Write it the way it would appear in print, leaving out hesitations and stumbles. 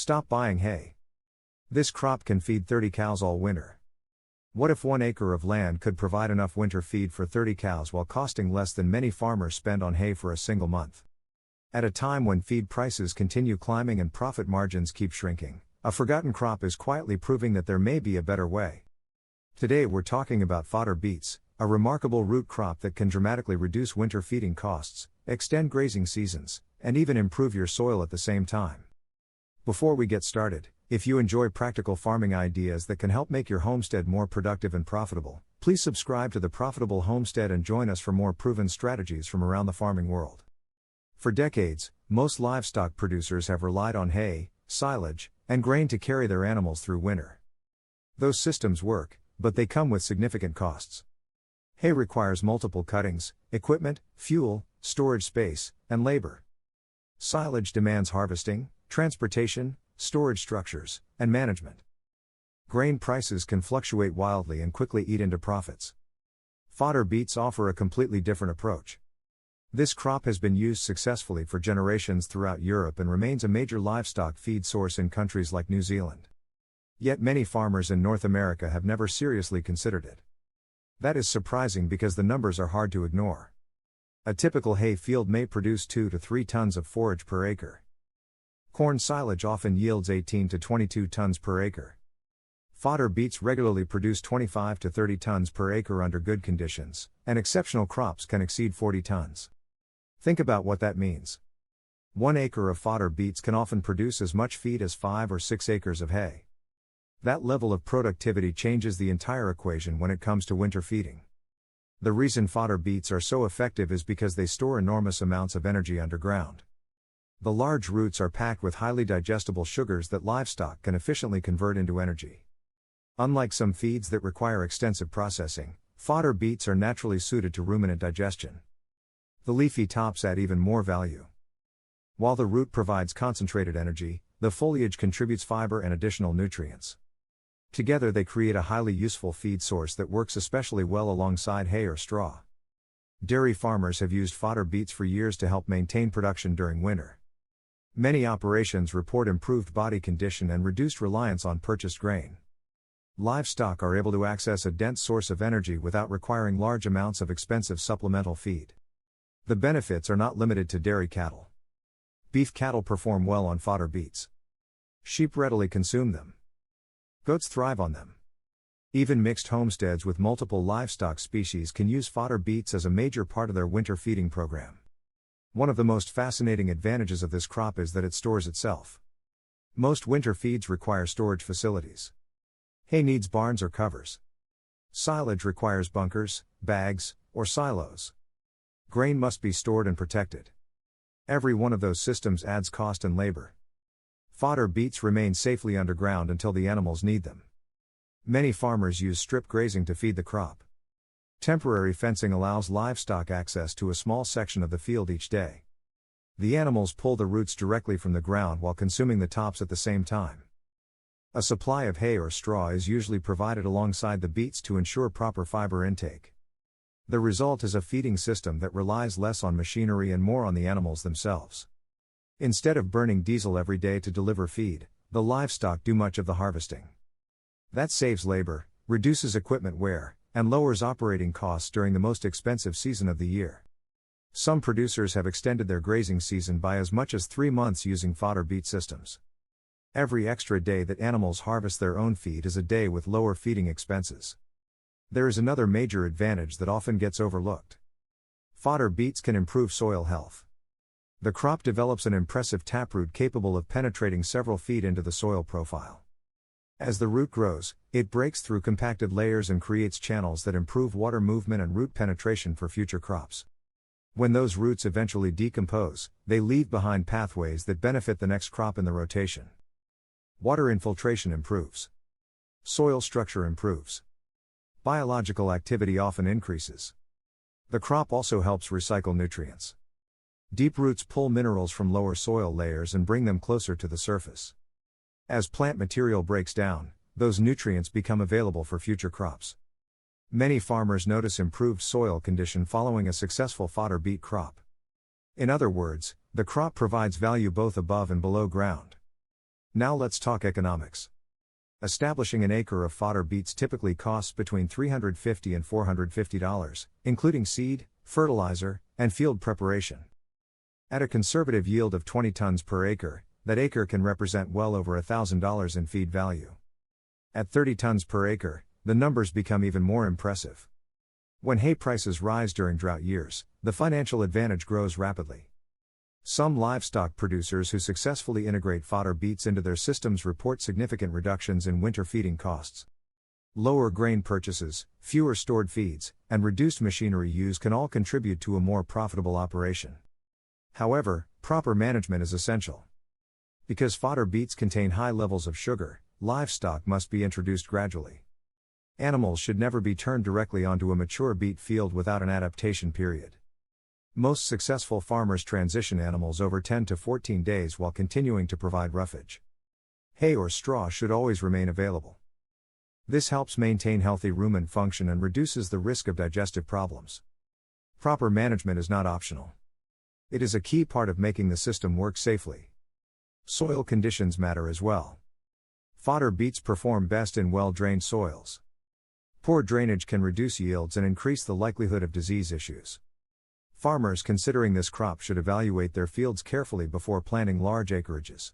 Stop buying hay. This crop can feed 30 cows all winter. What if 1 acre of land could provide enough winter feed for 30 cows while costing less than many farmers spend on hay for a single month? At a time when feed prices continue climbing and profit margins keep shrinking, a forgotten crop is quietly proving that there may be a better way. Today we're talking about fodder beets, a remarkable root crop that can dramatically reduce winter feeding costs, extend grazing seasons, and even improve your soil at the same time. Before we get started, if you enjoy practical farming ideas that can help make your homestead more productive and profitable, please subscribe to the Profitable Homestead and join us for more proven strategies from around the farming world. For decades, most livestock producers have relied on hay, silage, and grain to carry their animals through winter. Those systems work, but they come with significant costs. Hay requires multiple cuttings, equipment, fuel, storage space, and labor. Silage demands harvesting, transportation, storage structures, and management. Grain prices can fluctuate wildly and quickly eat into profits. Fodder beets offer a completely different approach. This crop has been used successfully for generations throughout Europe and remains a major livestock feed source in countries like New Zealand. Yet many farmers in North America have never seriously considered it. That is surprising because the numbers are hard to ignore. A typical hay field may produce 2 to 3 tons of forage per acre. Corn silage often yields 18 to 22 tons per acre. Fodder beets regularly produce 25 to 30 tons per acre under good conditions, and exceptional crops can exceed 40 tons. Think about what that means. 1 acre of fodder beets can often produce as much feed as 5 or 6 acres of hay. That level of productivity changes the entire equation when it comes to winter feeding. The reason fodder beets are so effective is because they store enormous amounts of energy underground. The large roots are packed with highly digestible sugars that livestock can efficiently convert into energy. Unlike some feeds that require extensive processing, fodder beets are naturally suited to ruminant digestion. The leafy tops add even more value. While the root provides concentrated energy, the foliage contributes fiber and additional nutrients. Together they create a highly useful feed source that works especially well alongside hay or straw. Dairy farmers have used fodder beets for years to help maintain production during winter. Many operations report improved body condition and reduced reliance on purchased grain. Livestock are able to access a dense source of energy without requiring large amounts of expensive supplemental feed. The benefits are not limited to dairy cattle. Beef cattle perform well on fodder beets. Sheep readily consume them. Goats thrive on them. Even mixed homesteads with multiple livestock species can use fodder beets as a major part of their winter feeding program. One of the most fascinating advantages of this crop is that it stores itself. Most winter feeds require storage facilities. Hay needs barns or covers. Silage requires bunkers, bags, or silos. Grain must be stored and protected. Every one of those systems adds cost and labor. Fodder beets remain safely underground until the animals need them. Many farmers use strip grazing to feed the crop. Temporary fencing allows livestock access to a small section of the field each day. The animals pull the roots directly from the ground while consuming the tops at the same time. A supply of hay or straw is usually provided alongside the beets to ensure proper fiber intake. The result is a feeding system that relies less on machinery and more on the animals themselves. Instead of burning diesel every day to deliver feed, the livestock do much of the harvesting. That saves labor, reduces equipment wear, and lowers operating costs during the most expensive season of the year. Some producers have extended their grazing season by as much as 3 months using fodder beet systems. Every extra day that animals harvest their own feed is a day with lower feeding expenses. There is another major advantage that often gets overlooked. Fodder beets can improve soil health. The crop develops an impressive taproot capable of penetrating several feet into the soil profile. As the root grows, it breaks through compacted layers and creates channels that improve water movement and root penetration for future crops. When those roots eventually decompose, they leave behind pathways that benefit the next crop in the rotation. Water infiltration improves. Soil structure improves. Biological activity often increases. The crop also helps recycle nutrients. Deep roots pull minerals from lower soil layers and bring them closer to the surface. As plant material breaks down, those nutrients become available for future crops. Many farmers notice improved soil condition following a successful fodder beet crop. In other words, the crop provides value both above and below ground. Now let's talk economics. Establishing an acre of fodder beets typically costs between $350 and $450, including seed, fertilizer, and field preparation. At a conservative yield of 20 tons per acre, that acre can represent well over $1,000 in feed value. At 30 tons per acre, the numbers become even more impressive. When hay prices rise during drought years, the financial advantage grows rapidly. Some livestock producers who successfully integrate fodder beets into their systems report significant reductions in winter feeding costs. Lower grain purchases, fewer stored feeds, and reduced machinery use can all contribute to a more profitable operation. However, proper management is essential. Because fodder beets contain high levels of sugar, livestock must be introduced gradually. Animals should never be turned directly onto a mature beet field without an adaptation period. Most successful farmers transition animals over 10 to 14 days while continuing to provide roughage. Hay or straw should always remain available. This helps maintain healthy rumen function and reduces the risk of digestive problems. Proper management is not optional. It is a key part of making the system work safely. Soil conditions matter as well. Fodder beets perform best in well-drained soils. Poor drainage can reduce yields and increase the likelihood of disease issues. Farmers considering this crop should evaluate their fields carefully before planting large acreages.